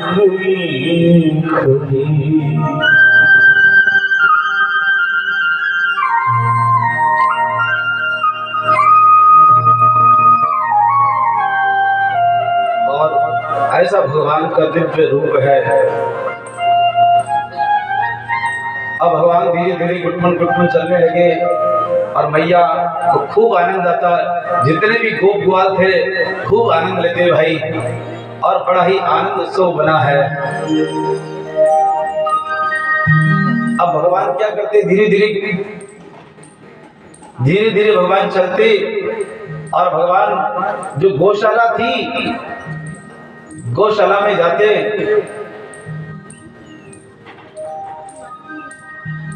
और ऐसा भगवान का दिव्य रूप है। अब भगवान धीरे धीरे गुटमन चलने लगे और मैया को खूब आनंद आता। जितने भी गोप ग्वाल थे खूब आनंद लेते भाई, और बड़ा ही आनंद उत्सव बना है। अब भगवान क्या करते, धीरे धीरे भगवान चलते, और भगवान जो गौशाला थी, गौशाला में जाते।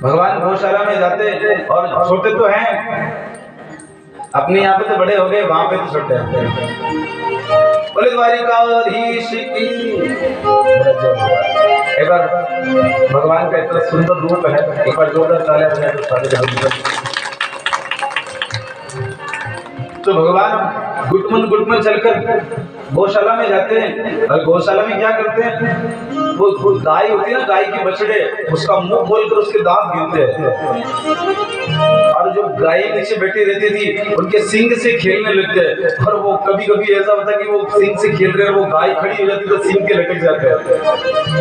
भगवान गौशाला में जाते, और छोटे तो हैं, अपने यहाँ पे तो बड़े हो गए, वहां पे तो छोटे हैं। बोले द्वारिकाधीश की। एक बार भगवान का इतना सुंदर रूप है, एक बार जोरदार तालियां बजाएं तो सारे। तो भगवान गुटमन चलकर गौशाला में जाते हैं, और गौशाला में क्या करते हैं, वो गाय होती है ना, गाय के बछड़े, उसका मुंह खोलकर उसके दांत गिनते हैं। और जो गाय नीचे बैठी रहती थी उनके सींग से खेलने लगते हैं। और वो कभी कभी ऐसा होता है कि वो सींग से खेल रहे हैं, वो गाय खड़ी हो जाती तो सींग के लटक जाते हैं।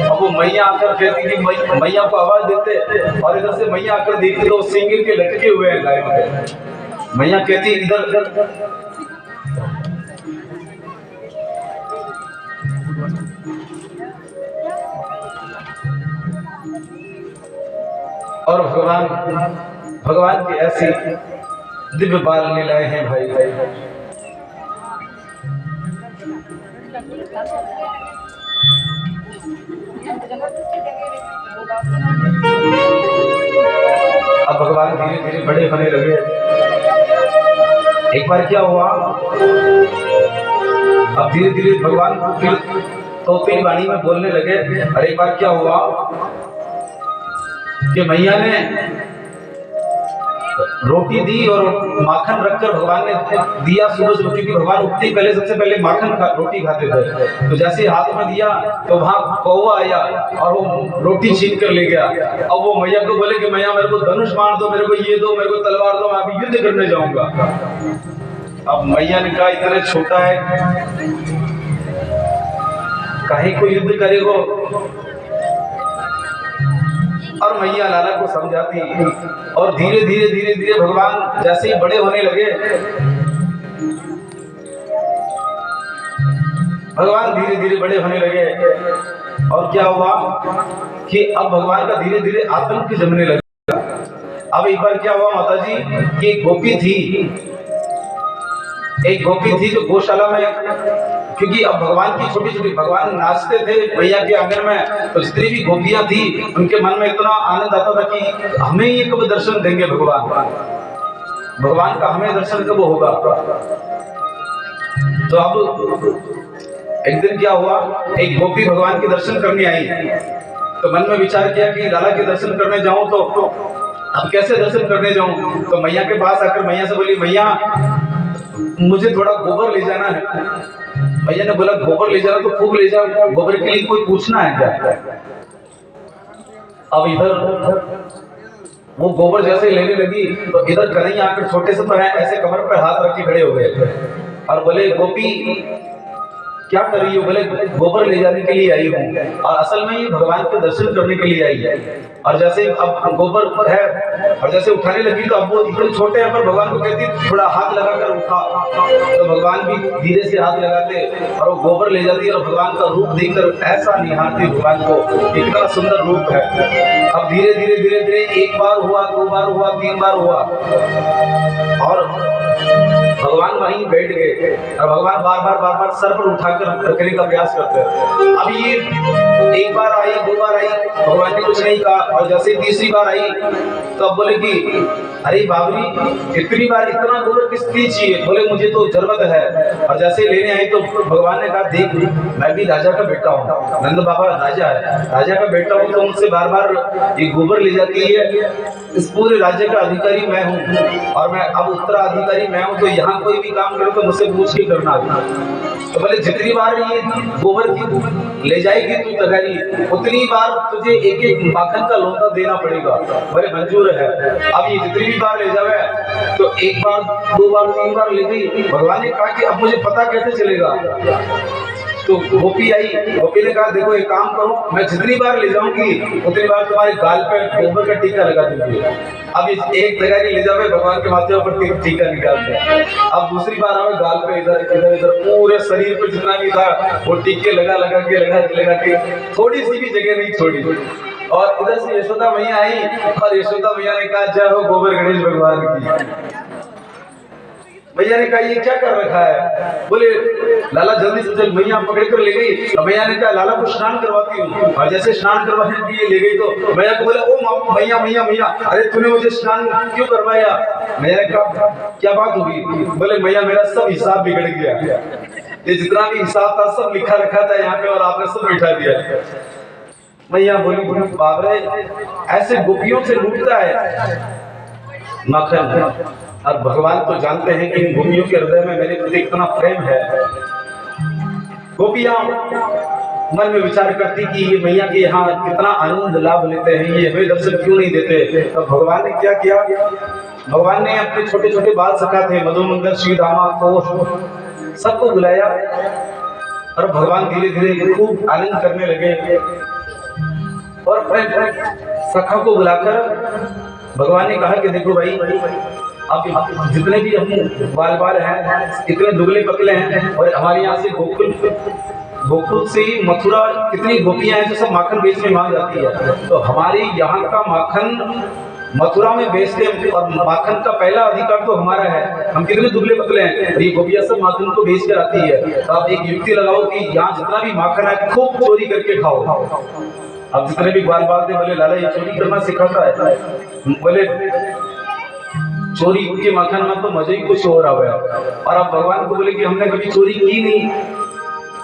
अब वो मैया आकर कहती कि मैया को आवाज देते, और इधर से मैया आकर देखती तो सींग के लटके हुए हैं गाय में। मैया कहती इधर। और भगवान की ऐसी दिव्य बाल लीलाएं हैं भाई। अब भगवान धीरे धीरे बड़े होने लगे। एक बार क्या हुआ, अब धीरे धीरे भगवान फिर तोतली वाणी में बोलने लगे। और एक बार क्या हुआ कि मैया ने रोटी दी और माखन रखकर भगवान ने दिया सुबह, क्योंकि भगवान उठते पहले सबसे पहले माखन रोटी खाते थे। तो जैसे हाथ में दिया तो वहां कौवा आया और वो रोटी छीन कर ले गया। अब वो मैया को बोले कि मैया मेरे को धनुष मार दो, मेरे को ये दो, मेरे को तलवार दो, मैं अभी युद्ध करने जाऊंगा। अब मैया ने कहा इतना छोटा है, काहे को युद्ध करेगो। और मैया लाला को समझाती, और धीरे धीरे भगवान जैसे ही बड़े होने लगे, भगवान धीरे धीरे बड़े होने लगे। और क्या हुआ कि अब भगवान का धीरे धीरे आतंक जमने लगा। अब एक बार क्या हुआ माता जी कि एक गोपी थी जो गौशाला में, क्योंकि अब भगवान की छोटी छोटी, भगवान नाचते थे मैया के आंगन में, तो जितनी भी गोपियां थी उनके मन में इतना आनंद आता था कि हमें ये कब दर्शन देंगे भगवान का हमें दर्शन कब होगा। तो अब एक दिन क्या हुआ, एक गोपी भगवान के दर्शन करने आई, तो मन में विचार किया कि लाला के दर्शन करने जाऊं तो अब कैसे दर्शन करने जाऊं। तो मैया के पास आकर मैया से बोली, मैया मुझे थोड़ा गोबर ले जाना है। भैया ने बोला गोबर ले जाना तो खूब ले जाओ, गोबर के लिए कोई पूछना है क्या। अब इधर वो गोबर जैसे लेने लगी तो इधर कन्हैया आकर छोटे से तो है ऐसे कमर पर हाथ रख के खड़े हो गए और बोले गोपी क्या कर रही हो। बोले गोबर ले जाने के लिए आई हूँ, और असल में ये भगवान के दर्शन करने के लिए आई है। और जैसे अब गोबर है और जैसे उठाने लगी तो अब वो इतने छोटे हैं, पर भगवान को कहती थोड़ा हाथ लगाकर उठा, तो भगवान भी धीरे से हाथ लगाते और वो गोबर ले जाती और भगवान का रूप देखकर ऐसा निहारती भगवान को, इतना सुंदर रूप है। अब धीरे धीरे एक बार हुआ, दो बार हुआ, तीन बार हुआ, और भगवान वहीं बैठ गए और भगवान बार बार सर पर उठाकर रखने का प्रयास करते हैं। अब ये एक बार आई, दो बार आई, भगवान ने कुछ नहीं कहा, और जैसे तीसरी बार आई तो अब बोले कि अरे बाबरी इतनी बार इतना गोबर किस लिए चाहिए। बोले मुझे तो जरूरत है। और जैसे लेने आई तो भगवान ने कहा देख मैं भी राजा का बेटा हूँ, नंद बाबा राजा है, राजा का बेटा हूँ, तो मुझसे बार बार ये गोबर ले जाती है। इस पूरे राज्य का अधिकारी मैं हूँ और मैं अब उत्तराधिकारी मैं हूँ, तो यहाँ कोई भी काम करो तो मुझसे पूछ के करना। तो बोले जितनी बार ये गोबर की ले जाएगी तू तगारी, उतनी बार तुझे एक एक माखन का लोटा देना पड़ेगा। बोले मंजूर है। अब ये जितनी भी बार ले जावे, तो एक बार, दो बार, तीन बार ले गई। भगवान ने कहा कि अब मुझे पता कैसे चलेगा? तो गोपी आई, गोपी ने कहा देखो एक काम करो, मैं जितनी बार ले जाऊंगी उतनी बार तुम्हारे गाल पे गोबर का टीका लगा दूंगी। अब इस एक जगह ले जावे, भगवान के माथे पर टीका निकाल दे। अब दूसरी बार आवे, गाल पे इधर इधर इधर पूरे शरीर पे जितना भी था वो टीके लगा के थोड़ी सी भी जगह नहीं छोड़ी। और इधर से यशोदा मैया आई, और यशोदा मैया ने कहा जय हो गोबर गणेश भगवान की। भैया ने कहा ये क्या कर रखा है? बोले लाला जल्दी से जल्दी। मैया पकड़ कर ले गई। तो भैया ने कहा लाला को स्नान करवाती हूँ। और जैसे स्नान करवाने के लिए ले गई तो भैया को बोला ओ मैया मैया मैया, अरे तूने मुझे स्नान क्यों करवाया? मैया ने कहा क्या बात होगी? बोले मैया मेरा सब हिसाब बिगड़ गया, ये जितना भी हिसाब था सब लिखा रखा था यहाँ पे और आपने सब बिठा दिया। मैया बोली बाप रे, ऐसे गोपियों से लूटता है माखन। और भगवान तो जानते हैं कि इन गोपियों के हृदय में मेरे प्रति इतना प्रेम है। गोपियां मन में विचार करती कि ये मैया के यहाँ कितना आनंद लाभ लेते हैं, ये हमें दर्शन क्यों नहीं देते? तो भगवान ने क्या किया? भगवान ने अपने छोटे छोटे बाल सखा थे, मधुमंगल, श्रीधामा, कोश, सबको बुलाया और भगवान धीरे धीरे खूब आनंद करने लगे। और अपने सखा को बुलाकर भगवान ने कहा कि देखो भाई, अब जितने भी हम बाल हैं इतने दुबले पतले हैं, और हमारे यहाँ से गोकुल से मथुरा कितनी गोपियां हैं जो सब माखन बेचने मांग जाती है। तो हमारे यहाँ का माखन मथुरा में बेचते हैं और माखन का पहला अधिकार तो हमारा है। हम कितने दुबले पतले हैं और ये गोपियां सब माखन को बेच कर आती है। तो आप एक युक्ति लगाओ कि यहाँ जितना भी माखन है खूब चोरी करके खाओ। अब जितने भी बाल थे बोले लाला ये चोरी करना सिखाता है। बोले चोरी के माखन में तो मजा ही कुछ और आ गया। और अब भगवान को बोले कि हमने कभी चोरी की नहीं।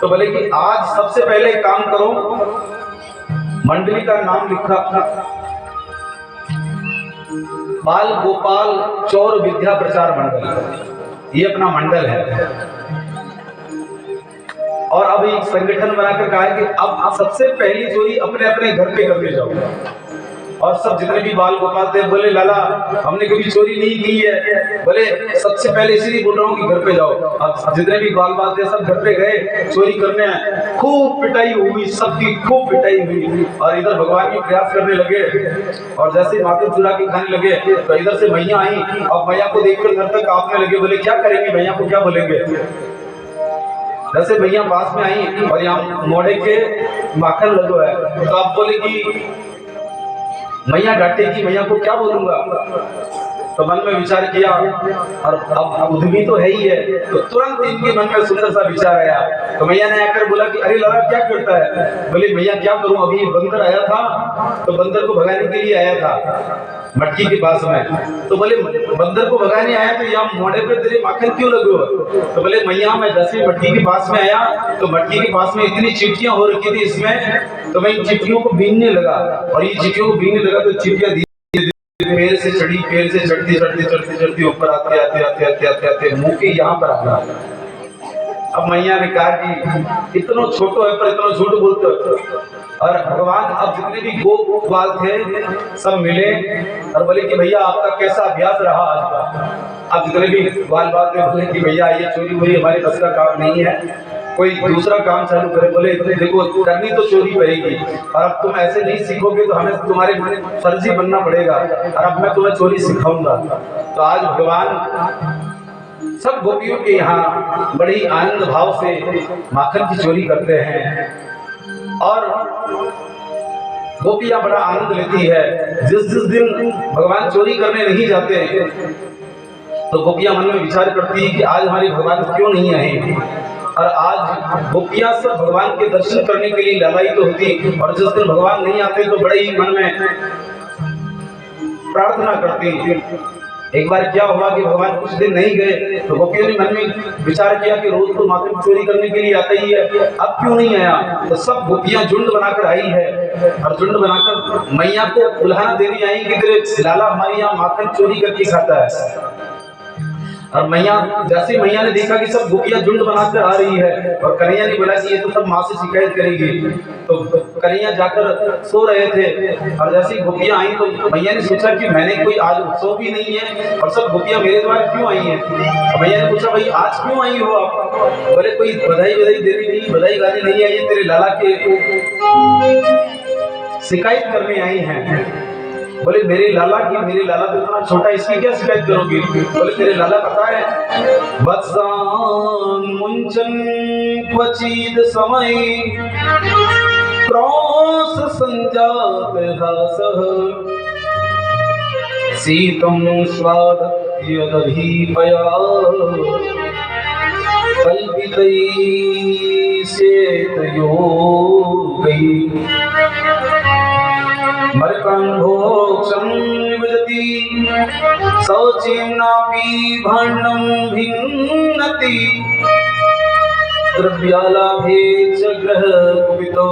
तो बोले कि आज सबसे पहले काम करो, मंडली का नाम लिखा बाल गोपाल चौर विद्या प्रचार मंडल, ये अपना मंडल है। और अब एक संगठन बनाकर कहा है कि अब सबसे पहली चोरी अपने अपने घर पे करने जाओ। और सब जितने भी बाल गोपाल थे बोले लाला हमने कभी चोरी नहीं की है। बोले सबसे पहले इसीलिए बोल रहा हूँ कि घर पे जाओ। अब जितने भी बाल बाल थे सब घर पे गए चोरी करने। खूब पिटाई हुई, सबकी खूब पिटाई हुई। और इधर भगवान भी प्रयास करने लगे। और जैसे माथे चुरा के खाने लगे तो इधर से मैया आई। और मैया को देखकर घर तक कांपने लगे। बोले क्या करेंगे, मैया को क्या बोलेंगे? जैसे भैया पास में आई और यहाँ मोड़े के माखन लगो है, तो आप बोले कि मैया डांटेगी, मैया को क्या बोलूंगा? तो मन में विचार किया और अब उद्यमी तो है ही है। तो तुरंत इनके मन में सुंदर सा विचार आया। तो मैया ने आकर बोला कि अरे लाला क्या करता है? बोले मैया क्या करूं, अभी बंदर आया था तो बंदर को भगाने के लिए आया था मटकी के पास में। तो बोले बंदर को भगाने आया तो यहाँ मोड़े पे तेरे माखन क्यों लगो? तो बोले मैया मैं जैसे मटकी के पास में आया तो मटकी के पास में इतनी चिट्ठियां हो रखी थी इसमें, तो मैं इन चिट्ठियों को बीनने लगा। और ये चिट्ठियों को बीनने लगा तो चिट्ठियां पैर से चढ़ी, पैर से चढ़ती चढ़ती चढ़ती चढ़ती ऊपर आते आते आते आते आते आते मुंह के यहाँ पर आ गया। अब मैया ने कहा कि इतना छोटो है पर इतना झूठ बोलते हो। और भगवान अब जितने भी गोपाल थे सब मिले और बोले कि भैया आपका कैसा अभ्यास रहा आज का? अब जितने भी बाल थे बोले कि भैया ये चोरी वोरी हमारे बस का काम नहीं है, कोई दूसरा काम चालू करे। बोले देखो करनी तो चोरी पड़ेगी और अब तुम ऐसे नहीं सीखोगे तो हमें तुम्हारे फर्जी बनना पड़ेगा और अब मैं तुम्हें चोरी सिखाऊंगा। तो आज भगवान सब गोपियों के यहाँ बड़ी आनंद भाव से माखन की चोरी करते हैं और गोपियां बड़ा आनंद लेती है। जिस दिन भगवान चोरी करने नहीं जाते तो गोपियां मन में विचार करती है कि आज हमारे भगवान क्यों नहीं आए। और आज गोपियां सब भगवान के दर्शन करने के लिए लालायित तो होती और जिस दिन भगवान नहीं आते तो बड़े ही मन में प्रार्थना करती। एक बार क्या हुआ कि भगवान कुछ दिन नहीं गए तो गोपियों ने मन में विचार किया कि रोज तो माखन चोरी करने के लिए आता ही है, अब क्यों नहीं आया? तो सब गोपियां झुंड बनाकर आई है और झुंड बनाकर मैया को बुलाना देने आई कि तेरे लाला हमारे यहाँ माखन चोरी करके खाता है। और मैया जैसे मैया ने देखा कि सब गोपियां झुंड बनाकर आ रही है और कन्हैया ने बोला कि ये तो सब माँ से शिकायत करेगी, तो कन्हैया जाकर सो रहे थे और जैसे गोपियां आई तो मैया ने सोचा कि मैंने कोई आज उत्सव भी नहीं है और सब गोपियां मेरे द्वार क्यों आई हैं। तो मैया ने पूछा भाई आज क्यों आई हो आप? बोले कोई बधाई देनी नहीं, बधाई गाने नहीं आई है, तेरे लाला के शिकायत करने आई हैं। बोले मेरे लाला तो इतना छोटा, इसकी क्या शिकायत करोगी? बोले तेरे लाला पता है वत्सान मुंचन क्वचिद समय क्रॉस संजात हासः सीतम स्वादत्य दधीपया कल्पितै सेतयोगै मर्कण्भोक्षं विभजति शौचिम्नापि भाण्डं भिन्नति द्रव्यालाभे च ग्रहकुपितो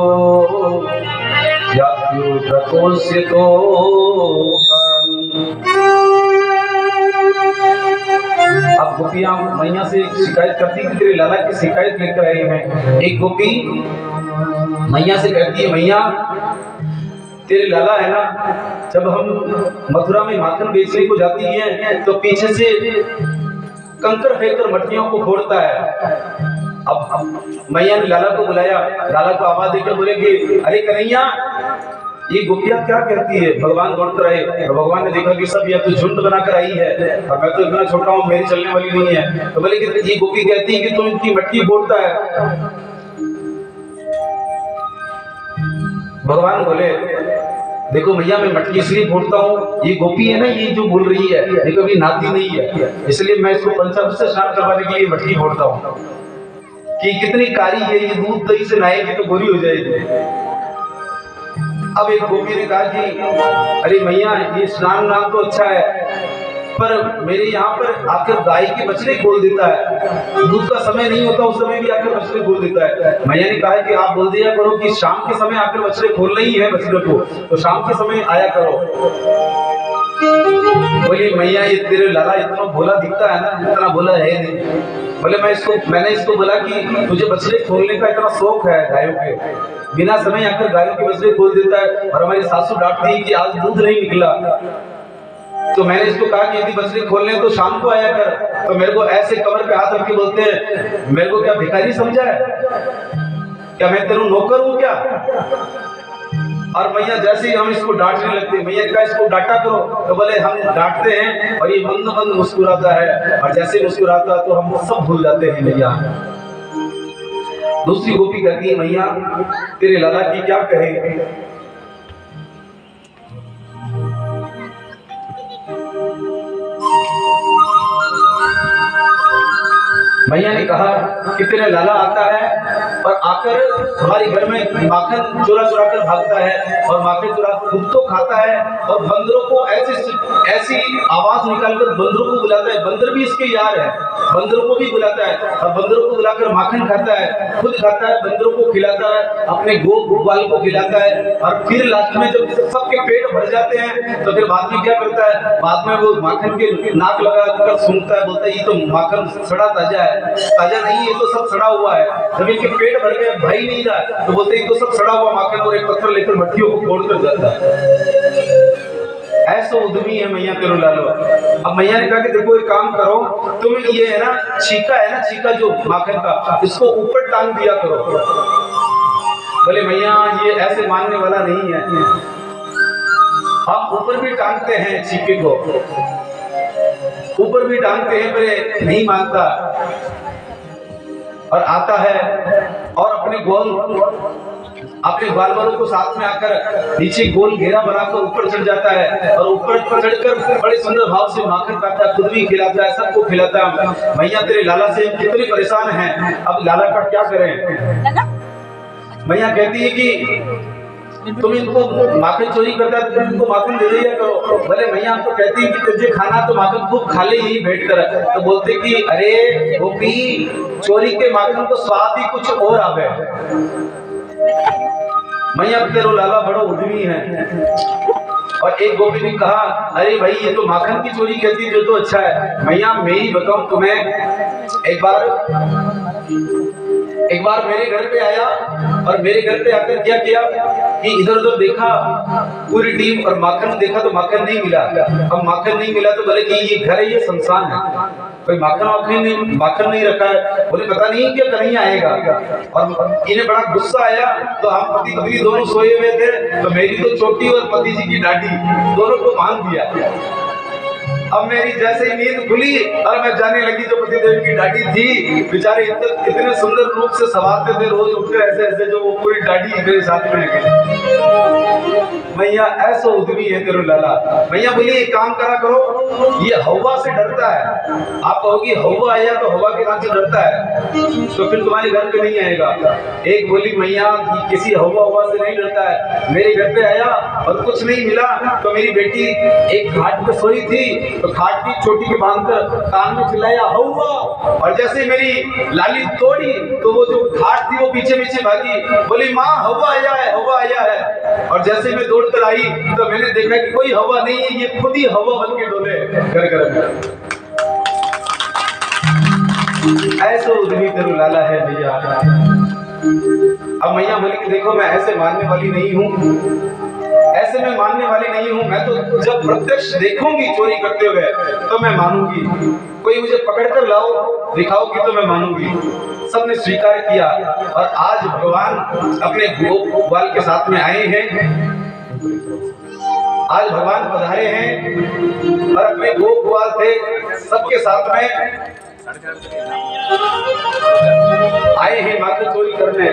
यात्यो प्रकोष्यतो। अब गोपियां मैया से शिकायत करती कि तेरे लाला की शिकायत लेकर आए हैं। एक गोपी मैया से कहती है मैया तेरे लाला है ना, जब हम मथुरा में माखन बेचने को जाती है तो पीछे से कंकर फेंककर मटकियों को फोड़ता है। अब मैया ने लाला को बुलाया, लाला को आवाज देकर बोले कि अरे कन्हैया ये गोपियां क्या कहती है? भगवान दौड़कर आए और भगवान ने देखा कि सब यह तो झुंड बनाकर आई है और मैं तो इतना छोटा हूँ, मेरी चलने वाली नहीं है। तो बोले कि ये गोपी कहती है कि तुम इनकी मटकी फोड़ता है। भगवान बोले देखो भैया मैं मटकी इसलिए फोड़ता हूँ, ये गोपी है ना ये जो बोल रही है ये कभी नाती नहीं है, इसलिए मैं इसको पंचामृत से स्नान करवाने के लिए मटकी फोड़ता हूँ कि कितनी कारी है, ये दूध दही से नहाएगी तो गोरी हो जाएगी। अब एक गोपी ने कहा कि अरे मैया ये स्नान नाम तो अच्छा है पर मेरे यहाँ पर आकर गाय के बछड़े खोल देता है, दूध का समय नहीं होता उस समय भी आकर बछड़े खोल देता है। मैया ने कहा कि आप बोल दिया करो कि शाम के समय आकर बछड़े खोलना ही है बछड़े को, तो शाम के समय आया करो। बोली मैया ये तेरे लाला इतना भोला दिखता है ना, इतना भोला है नहीं। बोले मैंने इसको बोला कि तुझे बछड़े खोलने का इतना शौक है गायों के, बिना समय आकर गायों के बछड़े खोल देता है और हमारी सासू डांटती है कि आज दूध नहीं निकला। तो मैंने इसको कहा कि यदि बछड़े खोलने तो शाम को आया कर, तो मेरे को ऐसे कमर पे हाथ रख के बोलते हैं मेरे को क्या भिखारी समझा है क्या, मैं तेरा नौकर हूं क्या? और मैया जैसे ही हम इसको डांटने लगते, मैया का इसको डांटा करो, तो बोले हम डांटते हैं और ये मंद मंद मुस्कुराता है और जैसे मुस्कुराता तो हम सब भूल जाते हैं मैया। दूसरी गोपी कहती है मैया तेरे लाला की क्या कहे? मैया ने कहा कि तेरा लाला आता है और आकर हमारे घर में माखन चुरा चुरा कर भागता है और माखन चुरा खुद तो खाता है और बंदरों को ऐसी आवाज निकालकर बंदरों को बुलाता है, बंदर भी इसके यार है, बंदरों को भी बुलाता है और बंदरों को बुलाकर माखन खाता है, खुद खाता है, बंदरों को खिलाता है, अपने गोपाल को खिलाता है और फिर लास्ट में जब सबके पेट भर जाते हैं तो फिर बाद में क्या करता है, बाद में वो माखन के नाक लगाकर सूंघता है, बोलता है ये तो माखन सड़ा ताजा है, ताजा नहीं ये तो सब सड़ा हुआ है। जब इनके पेट भर गए भाई नहीं रहा तो बोलते ये तो सब सड़ा हुआ माखन, और एक पत्थर लेकर मट्टियों को फोड़ कर जाता है। ऐसा उद्यमी है मैया तेरो लालो। अब मैया ने कहा कि देखो एक काम करो, तुम ये है ना छीका जो माखन का, इसको ऊपर टांग दिया करो। बोले मैया ये ऐसे मानने वाला नहीं है, हम ऊपर भी टांगते हैं छीके को, ऊपर भी टांगते हैं पर नहीं मानता और आता है और अपने ग्वाल वालों को साथ में आकर नीचे गोल घेरा बनाकर ऊपर चढ़ जाता है और ऊपर चढ़कर बड़े सुंदर भाव से माखन खाता है, खुद भी खिलाता है, सबको खिलाता है। मैया तेरे लाला से कितने परेशान हैं, अब लाला का क्या करें? मैया कहती है कि तुम इनको माखन चोरी करता है तो तुम इनको माखन दे दिया करो। भले मैया हमको कहती है कि तुझे खाना तो माखन खूब खा ले यही बैठ कर, तो बोलते कि अरे गोपी चोरी के माखन को स्वाद ही कुछ और आ गए। मैया तेरो लाला बड़ा उद्यमी है। और एक गोपी ने कहा, अरे भाई ये तो माखन की चोरी कहती है, जो तो अच्छा है। मैया मेरी बताऊं तुम्हें, एक बार मेरे घर पे आया और मेरे घर पे आकर क्या किया कि इधर उधर देखा पूरी टीम, और माखन देखा तो माखन नहीं मिला। अब माखन नहीं मिला तो बोले कि ये घर है, ये शमशान है, कोई माखन नहीं रखा है। बोले पता नहीं क्या कन्हैया आएगा। और इन्हें बड़ा गुस्सा आया, तो हम पति पत्नी दोनों सोए हुए थे, तो मेरी तो चोटी और पति जी की डांडी दोनों को बांध दिया। अब मेरी जैसे ही नींद खुली और मैं जाने लगी, जो पति देव की दाढ़ी थी, बेचारे इतने सुंदर रूप से सवारते थे, रोज उठते ऐसे ऐसे, जो वो पूरी दाढ़ी मेरे साथ में गई। मैया ऐसा उद्यमी है तेरे लाला। मैया बोली एक काम करा करो, ये हवा से डरता है। आप कहोगी हवा आया तो हवा के नाम से डरता है, तो फिर तुम्हारे घर पे नहीं आएगा। एक बोली मैया किसी हवा से नहीं डरता है, मेरे घर पे आया और कुछ नहीं मिला, तो मेरी बेटी एक घाट पे सोई थी, तो खाट की छोटी के बांधकर कान में चिल्लाया हवा, और जैसे मेरी लाली तोड़ी तो वो जो घाट थी वो पीछे पीछे भागी, बोली माँ हवा आया है, हवा आया है। और जैसे मैं दौड़ कर आई तो मैंने देखा कि कोई हवा नहीं है, ये खुद ही हवा बन के डोले घर घर। ऐसा उद्यमी तेरू लाला है भैया। अब मैया बोली कि देखो मैं ऐसे मानने वाली नहीं हूँ, ऐसे में मानने वाली नहीं हूँ। मैं तो जब प्रत्यक्ष देखूंगी चोरी करते हुए तो मैं मानूंगी, कोई मुझे पकड़ कर लाओ दिखाओगी तो मैं मानूंगी। सबने स्वीकार किया और आज भगवान अपने गोपाल के साथ में आए हैं। आज भगवान पधारे हैं और अपने गोपाल थे सबके साथ में आए हैं माखन चोरी करने।